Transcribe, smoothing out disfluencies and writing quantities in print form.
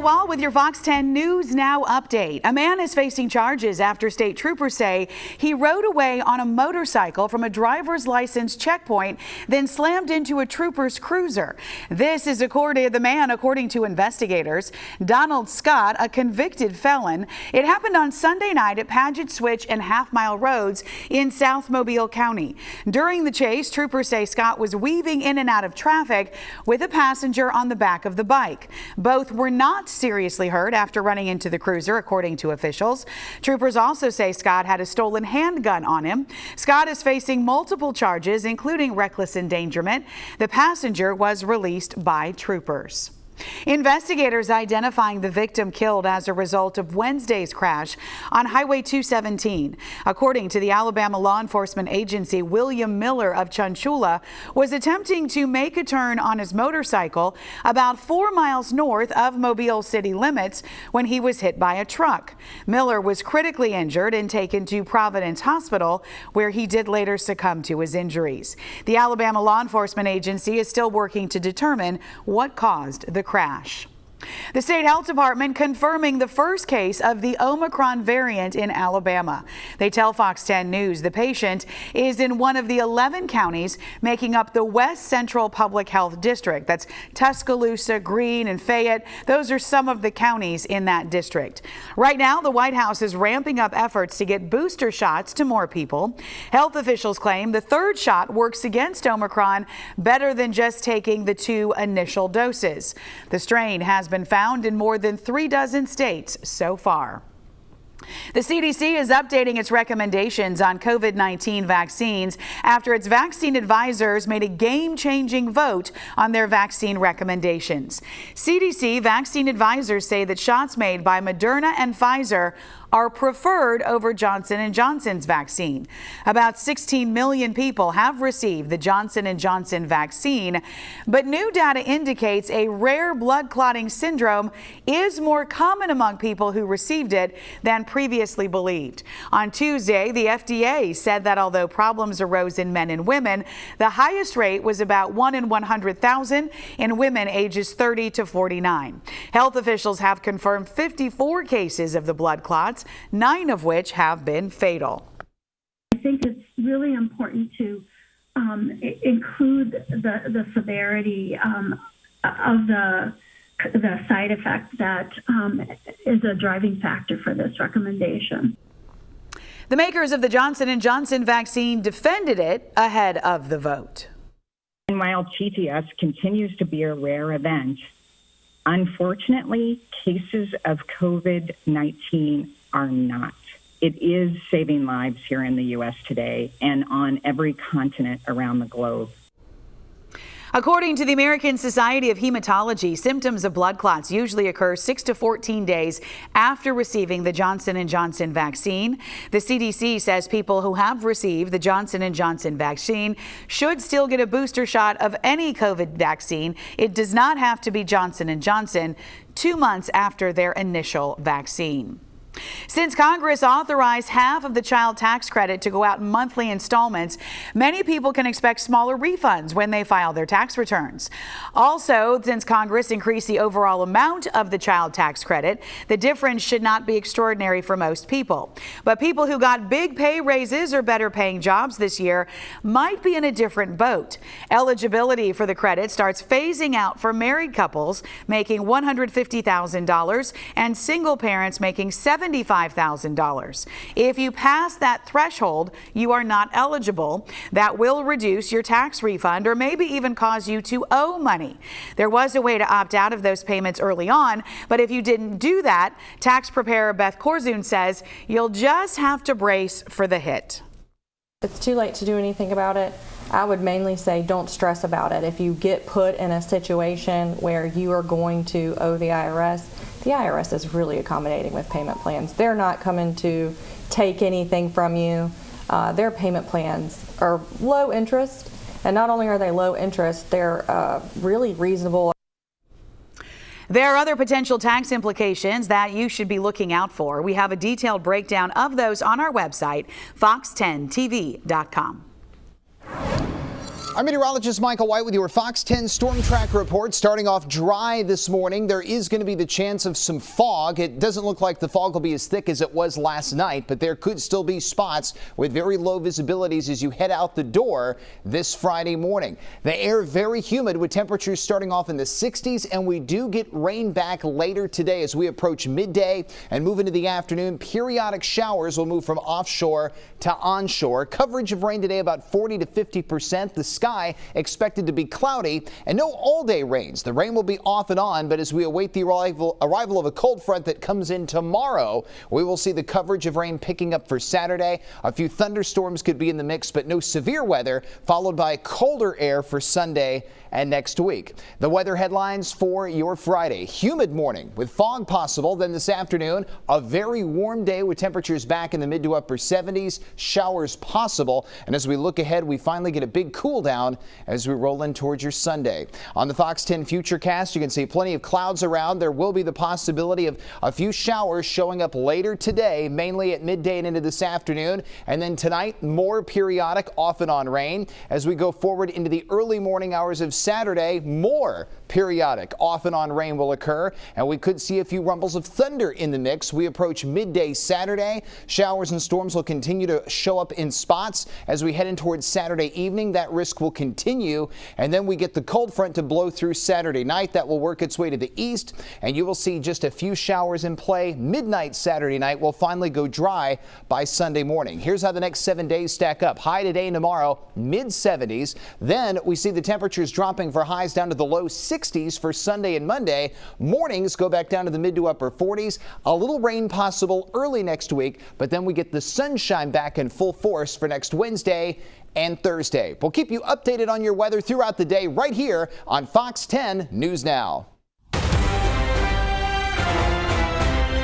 Joe Wall with your Fox 10 News Now update. A man is facing charges after state troopers say he rode away on a motorcycle from a driver's license checkpoint, then slammed into a trooper's cruiser. This is according to investigators. Donald Scott, a convicted felon. It happened on Sunday night at Paget Switch and Half Mile Roads in South Mobile County. During the chase, troopers say Scott was weaving in and out of traffic with a passenger on the back of the bike. Both were not seriously hurt after running into the cruiser, according to officials. Troopers also say Scott had a stolen handgun on him. Scott is facing multiple charges, including reckless endangerment. The passenger was released by troopers. Investigators identifying the victim killed as a result of Wednesday's crash on Highway 217. According to the Alabama law enforcement agency, William Miller of Chunchula was attempting to make a turn on his motorcycle about 4 miles north of Mobile city limits when he was hit by a truck. Miller was critically injured and taken to Providence Hospital, where he did later succumb to his injuries. The Alabama law enforcement agency is still working to determine what caused the crash. The state health department confirming the first case of the Omicron variant in Alabama. They tell Fox 10 News the patient is in one of the 11 counties making up the West Central Public Health District. That's Tuscaloosa, Greene, and Fayette. Those are some of the counties in that district. Right now, the White House is ramping up efforts to get booster shots to more people. Health officials claim the third shot works against Omicron better than just taking the 2 initial doses. The strain has been found in more than 36 states so far. The CDC is updating its recommendations on COVID-19 vaccines after its vaccine advisors made a game-changing vote on their vaccine recommendations. CDC vaccine advisors say that shots made by Moderna and Pfizer are preferred over Johnson & Johnson's vaccine. About 16 million people have received the Johnson & Johnson vaccine, but new data indicates a rare blood clotting syndrome is more common among people who received it than previously believed. On Tuesday, the FDA said that although problems arose in men and women, the highest rate was about 1 in 100,000 in women ages 30 to 49. Health officials have confirmed 54 cases of the blood clots, 9 of which have been fatal. I think it's really important to include the severity of the side effect that is a driving factor for this recommendation. The makers of the Johnson & Johnson vaccine defended it ahead of the vote. And while TTS continues to be a rare event, unfortunately, cases of COVID-19 are not. It is saving lives here in the U.S. today and on every continent around the globe. According to the American Society of Hematology, symptoms of blood clots usually occur 6 to 14 days after receiving the Johnson & Johnson vaccine. The CDC says people who have received the Johnson & Johnson vaccine should still get a booster shot of any COVID vaccine. It does not have to be Johnson & Johnson 2 months after their initial vaccine. Since Congress authorized half of the child tax credit to go out in monthly installments, many people can expect smaller refunds when they file their tax returns. Also, since Congress increased the overall amount of the child tax credit, the difference should not be extraordinary for most people. But people who got big pay raises or better paying jobs this year might be in a different boat. Eligibility for the credit starts phasing out for married couples making $150,000 and single parents making $75,000. If you pass that threshold, you are not eligible. That will reduce your tax refund or maybe even cause you to owe money. There was a way to opt out of those payments early on, but if you didn't do that, tax preparer Beth Korzoon says you'll just have to brace for the hit. It's too late to do anything about it. I would mainly say don't stress about it. If you get put in a situation where you are going to owe the IRS is really accommodating with payment plans. They're not coming to take anything from you. Their payment plans are low interest, and not only are they low interest, they're really reasonable. There are other potential tax implications that you should be looking out for. We have a detailed breakdown of those on our website, fox10tv.com. I'm meteorologist Michael White with your Fox 10 Storm Track report. Starting off dry this morning, there is going to be the chance of some fog. It doesn't look like the fog will be as thick as it was last night, but there could still be spots with very low visibilities as you head out the door this Friday morning. The air very humid with temperatures starting off in the 60s, and we do get rain back later today as we approach midday and move into the afternoon. Periodic showers will move from offshore to onshore. Coverage of rain today about 40 to 50%. The sky expected to be cloudy and no all-day rains. The rain will be off and on, but as we await the arrival of a cold front that comes in tomorrow, we will see the coverage of rain picking up for Saturday. A few thunderstorms could be in the mix, but no severe weather, followed by colder air for Sunday and next week. The weather headlines for your Friday: humid morning with fog possible. Then this afternoon, a very warm day with temperatures back in the mid to upper 70s, showers possible. And as we look ahead, we finally get a big cool down as we roll in towards your Sunday. On the Fox 10 Futurecast, you can see plenty of clouds around. There will be the possibility of a few showers showing up later today, mainly at midday and into this afternoon. And then tonight, more periodic off and on rain. As we go forward into the early morning hours of Saturday, more periodic off and on rain will occur, and we could see a few rumbles of thunder in the mix. We approach midday Saturday. Showers and storms will continue to show up in spots as we head in towards Saturday evening. That risk will continue, and then we get the cold front to blow through Saturday night. That will work its way to the east, and you will see just a few showers in play. Midnight Saturday night will finally go dry by Sunday morning. Here's how the next 7 days stack up. High today and tomorrow, mid 70s. Then we see the temperatures dropping for highs down to the low 60s for Sunday and Monday. Mornings go back down to the mid to upper 40s. A little rain possible early next week, but then we get the sunshine back in full force for next Wednesday and Thursday. We'll keep you updated on your weather throughout the day right here on Fox 10 News Now.